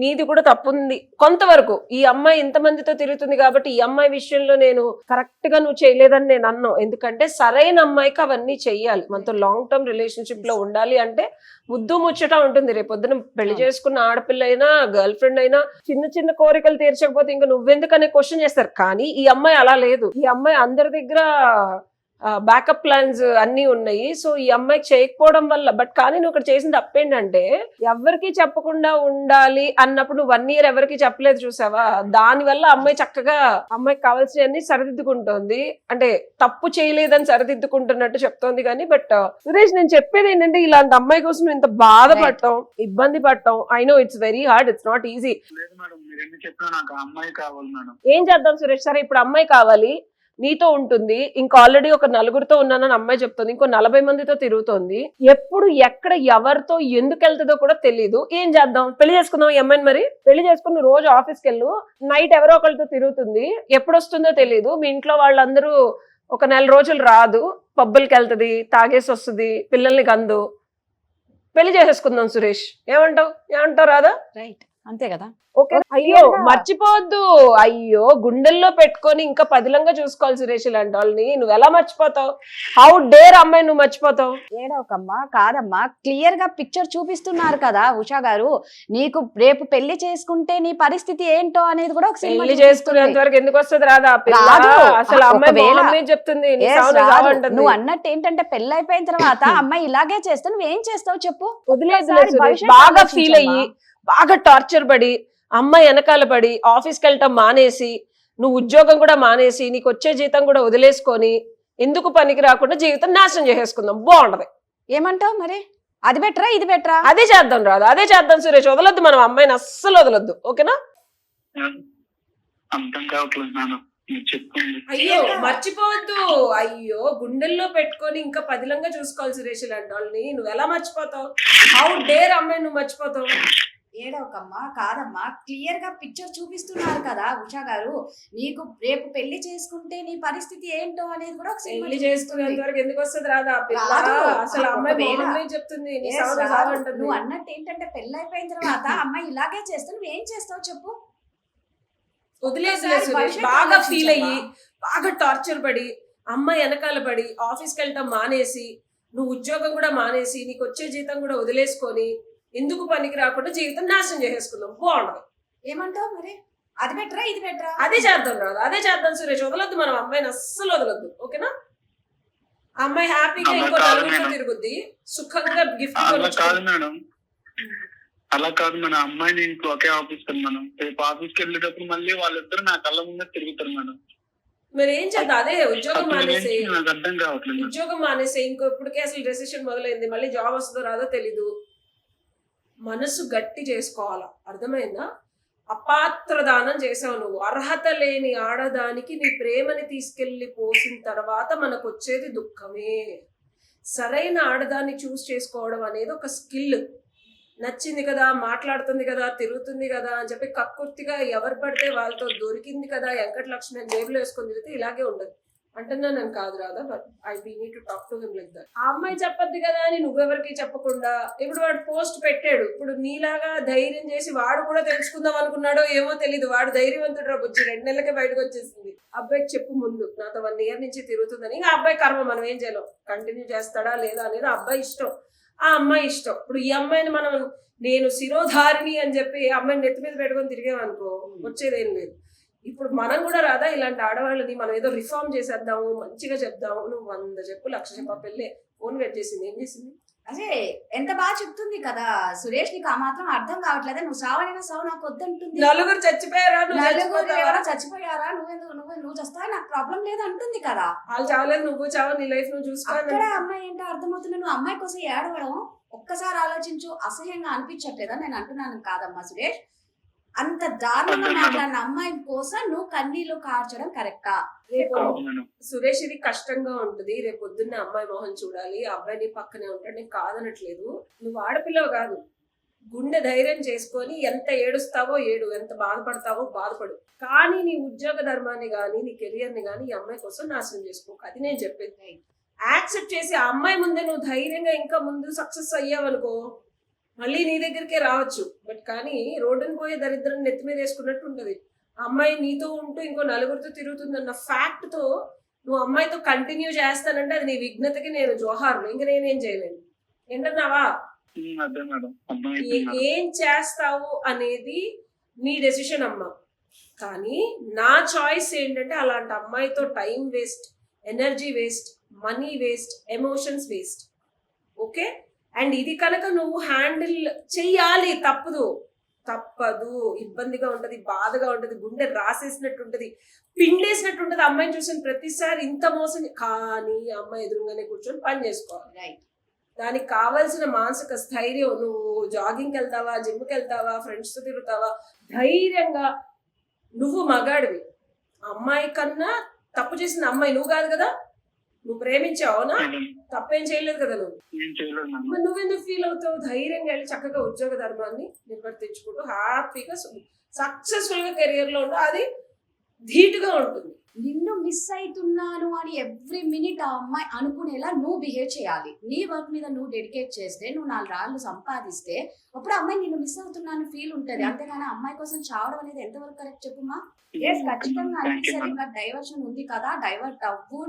నీది కూడా తప్పుంది కొంతవరకు. ఈ అమ్మాయి ఇంతమందితో తిరుగుతుంది కాబట్టి ఈ అమ్మాయి విషయంలో నేను కరెక్ట్ గా నువ్వు చేయలేదని నేను అన్నాను. ఎందుకంటే సరైన అమ్మాయికి అవన్నీ చెయ్యాలి. మనతో లాంగ్ టర్మ్ రిలేషన్షిప్ లో ఉండాలి అంటే ముద్దు ముచ్చట ఉంటుంది. రేపొద్దున పెళ్లి చేసుకున్న ఆడపిల్ల అయినా గర్ల్ ఫ్రెండ్ అయినా చిన్న చిన్న కోరికలు తీర్చకపోతే ఇంకా నువ్వెందుకనే క్వశ్చన్ చేస్తారు. కానీ ఈ అమ్మాయి అలా లేదు. ఈ అమ్మాయి అందరి దగ్గర బ్యాకప్ ప్లాన్స్ అన్ని ఉన్నాయి. సో ఈ అమ్మాయికి చేయకపోవడం వల్ల, బట్ కానీ నువ్వు ఇక్కడ చేసిన తప్పేంటంటే ఎవరికి చెప్పకుండా ఉండాలి అన్నప్పుడు నువ్వు 1 year ఎవరికి చెప్పలేదు చూసావా. దాని వల్ల అమ్మాయి చక్కగా అమ్మాయికి కావాల్సినవన్నీ సరిదిద్దుకుంటోంది. అంటే తప్పు చేయలేదని సరిదిద్దుకుంటున్నట్టు చెప్తోంది. కానీ బట్ సురేష్, నేను చెప్పేది ఏంటంటే ఇలాంటి అమ్మాయి కోసం నువ్వు ఇంత బాధపడటం, ఇబ్బంది పడటం, I know it's very hard, it's not easy. లేదు మేడం, మీరు ఎన్ని చెప్పినా నాకు ఆ అమ్మాయి కావాలి మేడం. ఏం చేద్దాం సురేష్? సరే ఇప్పుడు అమ్మాయి కావాలి, నీతో ఉంటుంది, ఇంకా ఆల్రెడీ ఒక 4 ఉన్నానని అమ్మాయి చెప్తుంది, ఇంకో 40 మందితో తిరుగుతోంది. ఎప్పుడు ఎక్కడ ఎవరితో ఎందుకు వెళ్తుందో కూడా తెలీదు. ఏం చేద్దాం? పెళ్లి చేసుకుందాం ఈ అమ్మాయిని. మరి పెళ్లి చేసుకుని రోజు ఆఫీస్కి వెళ్ళు, నైట్ ఎవరో ఒకరితో తిరుగుతుంది, ఎప్పుడు వస్తుందో తెలీదు. మీ ఇంట్లో వాళ్ళందరూ ఒక 4 రోజులు రాదు, పబ్బులకి వెళ్తుంది, తాగేసి వస్తుంది, పిల్లల్ని కందు. పెళ్లి చేసేసుకుందాం సురేష్, ఏమంటావు రాదా? రైట్, అంతే కదా. ఓకే. అయ్యో మర్చిపోవద్దు, అయ్యో గుండెల్లో పెట్టుకొని ఇంకా పదిలంగా చూసుకోవాలి సురేష్ ఇలాంటి వాళ్ళని. నువ్వు ఎలా మర్చిపోతావు? హౌ డేర్ అమ్మాయి నువ్వు మర్చిపోతావు? ఏడవకమ్మా, కాదమ్మా, క్లియర్ గా పిక్చర్ చూపిస్తున్నారు కదా ఉషా గారు. నీకు రేపు పెళ్లి చేసుకుంటే నీ పరిస్థితి ఏంటో అనేది కూడా ఒక పెళ్లి చేసుకునేంత వరకు ఎందుకు వస్తుంది రాదా? అసలు అమ్మాయి చెప్తుంది నువ్వు అన్నట్టు ఏంటంటే పెళ్లి అయిపోయిన తర్వాత అమ్మాయి ఇలాగే చేస్తే నువ్వేం చేస్తావు చెప్పు? వదిలేదు. బాగా ఫీల్ అయ్యి, బాగా టార్చర్ పడి, అమ్మాయి వెనకాల పడి, ఆఫీస్కి వెళ్ళటం మానేసి, నువ్వు ఉద్యోగం కూడా మానేసి, నీకు వచ్చే జీతం కూడా వదిలేసుకొని ఎందుకు పనికి రాకుండా జీవితం నాశనం చేసేసుకుందాం, బాగుంటది. ఏమంటావు మరి? అది బెటరా ఇది బెటరా? అదే చేద్దాం రాదా, అదే చేద్దాం సురేష్. వదలొద్దు, మనం అమ్మాయిని అస్సలు వదలొద్దు, ఓకేనా? అర్థం కావట్లేదు మేడం, చెప్పండి. అయ్యో మర్చిపోవద్దు, అయ్యో గుండెల్లో పెట్టుకొని ఇంకా పదిలంగా చూసుకోవాలి సురేష్ ఇలాంటి వాళ్ళని. నువ్వు ఎలా మర్చిపోతావు? హౌ డేర్ అమ్మాయి నువ్వు మర్చిపోతావు? ఏడవకమ్మా, కాదమ్మా, క్లియర్ గా పిక్చర్ చూపిస్తున్నారు కదా ఉషా గారు. నీకు రేపు పెళ్లి చేసుకుంటే నీ పరిస్థితి ఏంటో అనేది కూడా పెళ్లి చేసుకునేంత వరకు ఎందుకు వస్తుంది రాదా? అసలు అమ్మాయి చెప్తుంది నువ్వు అన్నట్టు ఏంటంటే పెళ్లి అయిపోయిన తర్వాత అమ్మాయి ఇలాగే చేస్తే నువ్వేం చేస్తావు చెప్పు? వదిలేసి బాగా ఫీల్ అయ్యి, బాగా టార్చర్ పడి, అమ్మాయి వెనకాల పడి, ఆఫీస్కి వెళ్ళటం మానేసి, నువ్వు ఉద్యోగం కూడా మానేసి, నీకు వచ్చే జీతం కూడా వదిలేసుకొని ఎందుకు పనికి రాకుండా జీవితం నాశనం చేసేసుకుందాం, బాగుండదు. ఏమంటావు మరి? అది బెటరా ఇది బెటరా? అదే చేద్దాం రాదు, అదే చేద్దాం సురేష్. వదలొద్దు మనం అమ్మాయిని, అస్సలు వదలొద్దు, ఓకేనా? అమ్మాయి హ్యాపీగా ఇంకో నలుగురితో తిరుగుద్ది, సుఖంగా గిఫ్ట్ అలా కాదు మేడం, అలా కాదు మేడం. అమ్మాయిని ఇంట్లో ఒకే ఆఫీస్ మేడం. రేపు ఆఫీస్కి వెళ్ళేటప్పుడు మళ్ళీ వాళ్ళిద్దరు నా కళ్ళ ముందే తిరుగుతారు మేడం. మరి ఏం చేద్దాం? అదే ఉద్యోగం మానేసి, నాకు అర్థం కావట్లేదు. ఉద్యోగం మానేసి ఇంకో ఇప్పటికే అసలు రెసెషన్ మొదలైంది, మళ్ళీ జాబ్ వస్తుందో రాదో తెలీదు. మనసు గట్టి చేసుకోవాలా, అర్థమైందా? అపాత్ర దానం చేసావు నువ్వు. అర్హత లేని ఆడదానికి నీ ప్రేమని తీసుకెళ్లి పోసిన తర్వాత మనకు వచ్చేది దుఃఖమే. సరైన ఆడదాన్ని చూస్ చేసుకోవడం అనేది ఒక స్కిల్. నచ్చింది కదా, మాట్లాడుతుంది కదా, తిరుగుతుంది కదా అని చెప్పి కక్కుర్తిగా ఎవరు పడితే వాళ్ళతో దొరికింది కదా వెంకటలక్ష్మి అని జేబులో వేసుకొని తిరిగితే ఇలాగే ఉండదు. అంటున్నా నేను కాదు రాదా, but I need to talk to him like that. ఆ అమ్మాయి చెప్పద్దు కదా అని నువ్వెవరికి చెప్పకుండా ఇప్పుడు వాడు పోస్ట్ పెట్టాడు. ఇప్పుడు నీలాగా ధైర్యం చేసి వాడు కూడా తెలుసుకుందాం అనుకున్నాడో ఏమో తెలీదు. వాడు ధైర్యవంతుడు రా బుజ్జి, 2 నెలలకే బయటకు వచ్చేసింది. అబ్బాయికి చెప్పు ముందు, నాతో 1 year నుంచి తిరుగుతుందని. ఇంకా అబ్బాయి కర్మ, మనం ఏం చేయలేం. కంటిన్యూ చేస్తాడా లేదా అనేది అబ్బాయి ఇష్టం, ఆ అమ్మాయి ఇష్టం. ఇప్పుడు ఈ అమ్మాయిని మనం నేను శిరోధారిణి అని చెప్పి అమ్మాయిని నెత్తి మీద పెట్టుకొని తిరిగామనుకో వచ్చేదేం లేదు. ఇప్పుడు మనం కూడా రాదా ఇలాంటి ఆడవాళ్ళని మనం ఏదో రిఫార్మ్ చేసేద్దాము, మంచిగా చెప్దాము. నువ్వు 100 చెప్పు 1,00,000 చెప్ప పెళ్ళే ఫోన్ కట్ చేసింది. ఏం చేసింది? అదే ఎంత బాగా చెప్తుంది కదా సురేష్, నీకు ఆ మాత్రం అర్థం కావట్లేదా? నువ్వు సావనైనా సావు, నాకు వద్దంటుంది. నలుగురు చచ్చిపోయారా, నలుగురు ఎవరో చచ్చిపోయారా, నువ్వు చస్తావా, నాకు ప్రాబ్లం లేదు అంటుంది కదా. వాళ్ళు చావలేదు, నువ్వు చావు, నీ లైఫ్ నువ్వు చూసుకో. అక్కడ అమ్మాయి ఏంటో అర్థమవుతుంది. నువ్వు అమ్మాయి కోసం ఏడవడం ఒక్కసారి ఆలోచించు. అసహ్యంగా అనిపించట్లేదా? నేను అంటున్నాను కాదమ్మా సురేష్, అంత దారుణంగా మాట్లాడిన అమ్మాయి కోసం నువ్వు కన్నీళ్లు కార్చడం కరెక్టా? రేపు సురేష్ ఇది కష్టంగా ఉంటుంది. రేపు పొద్దున్నే అమ్మాయి మొహం చూడాలి, అబ్బాయి నీ పక్కనే ఉంటాడు. నేను కాదనట్లేదు, నువ్వు ఆడపిల్లవు కాదు. గుండె ధైర్యం చేసుకొని ఎంత ఏడుస్తావో ఏడు, ఎంత బాధపడతావో బాధపడు. కానీ నీ ఉద్యోగ ధర్మాన్ని గానీ నీ కెరియర్ ని గానీ ఈ అమ్మాయి కోసం నాశనం చేసుకోకు. అది నేను చెప్పేది. యాక్సెప్ట్ చేసి ఆ అమ్మాయి ముందే నువ్వు ధైర్యంగా ఇంకా ముందు సక్సెస్ అయ్యావనుకో మళ్ళీ నీ దగ్గరికే రావచ్చు. బట్ కానీ రోడ్డుని పోయే దరిద్రం నెత్తి మీద వేసుకున్నట్టు ఉంటది. అమ్మాయి నీతో ఉంటూ ఇంకో నలుగురితో తిరుగుతుందన్న ఫ్యాక్ట్ తో నువ్వు అమ్మాయితో కంటిన్యూ చేస్తానంటే అది నీ విఘ్నతకి నేను జోహార్లు, ఇంక నేనేం చేయలేను. ఏంటన్నావా? ఏం చేస్తావు అనేది నీ డెసిషన్ అమ్మా. కానీ నా చాయిస్ ఏంటంటే అలాంటి అమ్మాయితో time waste, energy waste, money waste, emotions waste. Okay, and ఇది కనుక నువ్వు హ్యాండిల్ చెయ్యాలి, తప్పదు, ఇబ్బందిగా ఉంటది, బాధగా ఉంటది, గుండె రాసేసినట్టు ఉంటది, పిండేసినట్టు ఉంటది. అమ్మాయిని చూసిన ప్రతిసారి ఇంత మోసం. కానీ అమ్మాయి ఎదురుగానే కూర్చొని పని చేసుకోవాలి. రైట్, దానికి కావాల్సిన మానసిక స్థైర్యం. నువ్వు జాగింగ్కి వెళ్తావా, జిమ్కి వెళ్తావా, ఫ్రెండ్స్ తో తిరుగుతావా, ధైర్యంగా నువ్వు మగాడివి. అమ్మాయి కన్నా తప్పు చేసిన అమ్మాయి నువ్వు కాదు కదా, నువ్వు ప్రేమించావునా, తప్పేం చేయలేదు కదా నువ్వు. మరి నువ్వెందుకు ఫీల్ అవుతావు? ధైర్యంగా వెళ్ళి చక్కగా ఉద్యోగ ధర్మాన్ని నిర్వర్తించుకుంటూ హ్యాపీగా సక్సెస్ఫుల్ గా కెరియర్ లో ఉంటూ అది ధీటుగా ఉంటుంది. నిన్ను మిస్ అవుతున్నాను అని ఎవ్రీ మినిట్ ఆ అమ్మాయి అనుకునేలా నువ్వు బిహేవ్ చేయాలి. నీ వర్క్ మీద నువ్వు డెడికేట్ చేస్తే, నువ్వు 4 రాళ్ళు సంపాదిస్తే అప్పుడు అమ్మాయి నిన్ను మిస్ అవుతున్నాను ఫీల్ ఉంటది. అంతేగాని అమ్మాయి కోసం చావడం అనేది ఎంతవరకు కరెక్ట్ చెప్పుమా? ఎస్, ఖచ్చితంగా అనిపిస్తుంది. ఇంకా డైవర్షన్ ఉంది కదా, డైవర్ట్ అవ్వు.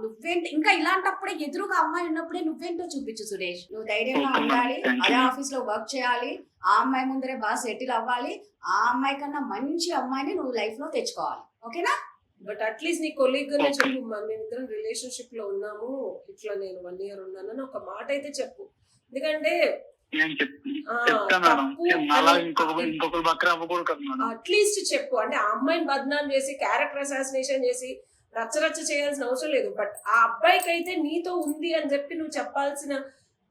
నువ్వేంటి ఇంకా ఇలాంటప్పుడే ఎదురుగా అమ్మాయి ఉన్నప్పుడే నువ్వేంటో చూపించు సురేష్. నువ్వు ధైర్యంగా ఉండాలి, అదే ఆఫీస్ లో వర్క్ చేయాలి, ఆ అమ్మాయి ముందరే బాగా సెటిల్ అవ్వాలి. ఆ అమ్మాయి కన్నా మంచి అమ్మాయిని నువ్వు లైఫ్ లో తెచ్చుకోవాలి. ఓకేనా? బట్ అట్లీస్ట్ నీ కొలీగ్ గానే చెప్పు, మేమిద్దరం రిలేషన్షిప్ లో ఉన్నాము, ఇట్లా నేను 1 year ఉన్నానని ఒక మాట అయితే చెప్పు. ఎందుకంటే అట్లీస్ట్ చెప్పు. అంటే ఆ అమ్మాయిని బద్నాం చేసి క్యారెక్టర్ అసాసినేషన్ చేసి రచ్చరచ్చ చేయాల్సిన అవసరం లేదు. బట్ ఆ అబ్బాయికి అయితే నీతో ఉంది అని చెప్పి నువ్వు చెప్పాల్సిన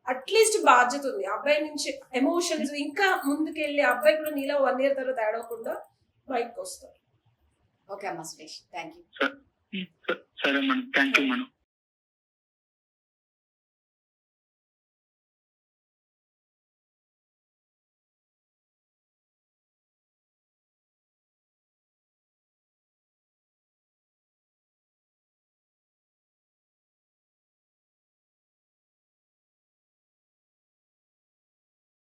అట్లీస్ట్ బాధ్యత ఉంది. అబ్బాయి నుంచి ఎమోషన్స్ ఇంకా ముందుకెళ్ళి అబ్బాయి కూడా నీలో 1 year తర్వాత ఏడవకుండా బయటకు వస్తారు. ఓకే అమ్మా సురేష్, థ్యాంక్ యూ. సరే మేడం, థ్యాంక్ యూ మేడం.